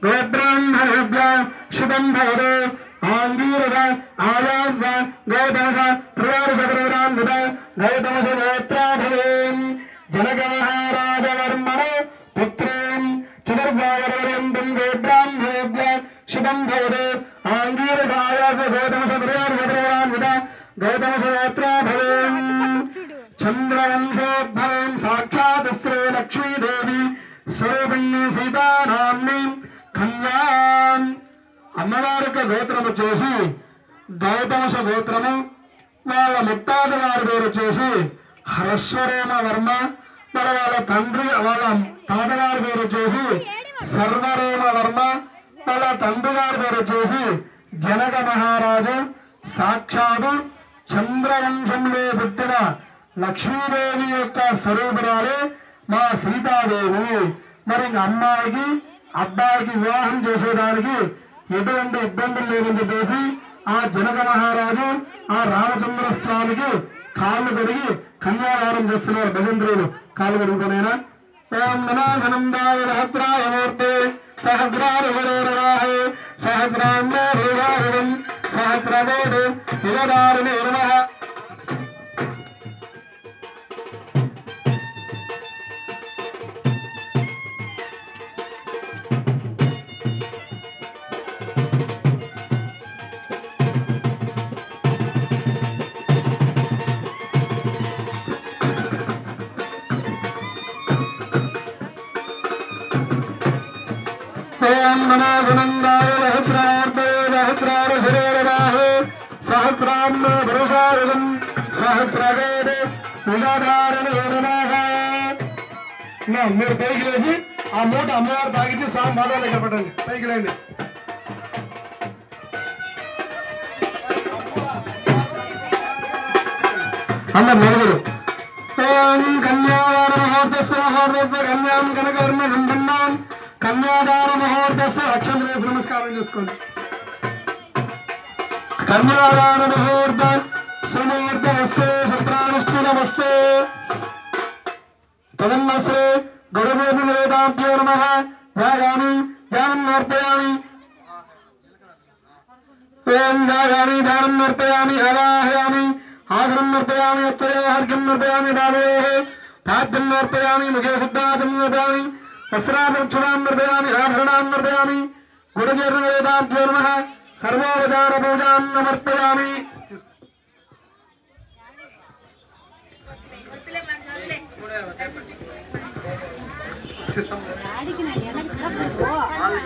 गोब्राह्मणेभ्य शुभं भवतु आंगीरस आयास्व गौतमस त्रयोदशपुरवरान्वित गौतमस गोत्रा भवेन् जनकमहाराजवर्मण पुत्रीं चतुर्वागरवर्यन्तं गोब्राह्मणेभ्य शुभं भवतु आंगीरस आयास गौतमस त्रयोदशपुरवरान्वित गौतमस गोत्रा भवेन् चंद्रवंशोद्भवं साक्षात् स्त्री लक्ष्मीदेवी स्वरूपिणी सीतानाम्नी కన్యాం అమ్మవారి యొక్క గోత్రం వచ్చేసి గౌతమస గోత్రము వాళ్ళ ముత్తాత వారి పేరు వచ్చేసి హరస్వరేమ వర్మ వాళ్ళ తండ్రి వాళ్ళ తాతగారి పేరు వచ్చేసి సర్వరేమ వర్మ వాళ్ళ తండ్రి గారి పేరు వచ్చేసి జనక మహారాజు సాక్షాతు చంద్రవంశంలో పుట్టిన లక్ష్మీదేవి యొక్క స్వరూపురాలే మా సీతాదేవి మరి అమ్మాయికి అబ్బాయికి వివాహం చేసేదానికి ఎటువంటి ఇబ్బందులు లేవని చెప్పేసి ఆ జనక మహారాజు ఆ రామచంద్ర స్వామికి కాళ్ళు కడిగి కన్యాదానం చేస్తున్నారు భజంత్రులు కాళ్ళు కడుగుతానైనా ఓం నమానందాయ సహస్రాయ మూర్తే సహస్రారుహరోరరాహే సహస్రాన్నం సహస్రవేద యుగదారిణే నమః ओम नमो सुनंदाय सहस्रार्थे सहस्रारशरीरराहे सहस्रान्न पुरुषार्धं सहस्रवेद యుగధారణే నమః మీరు పైకి లేచి ఆ మూట అమ్మవారు తాగించి స్వామి బాగా దగ్గర పడండి పైకి లేండి అందరు నలుగురు ఓం కన్యాదాన మహోత్సవ కన్యాం కనకర్మ సంపన్నాం కన్యాదాన మహోత్సవ అక్షంతలు వేసి నమస్కారం చేసుకోండి కన్యాదాన ముహూర్త సుముహూర్త వస్తే సత్రానుష్ఠు నమస్తే తదన్నశ్రే గొడవేది వేదాభ్యో నమః ధ్యాయామి ధ్యానం నర్పయామి ఓం ధ్యాయామి ధ్యానం నర్పయామి ఆవాహయామి ఆసనం నర్పయామి అత్రయార్ఘ్యం నర్పయామి బాలయేః పాద్యం నర్పయామి ముఖే శుద్ధాచం నర్పయామి వస్త్రాభక్షణాం నర్పయామి ఆభరణాం నర్పయామి గుణజీర్ణవేదాభ్యో నమః సర్వోపచార పూజాం సమర్పయామి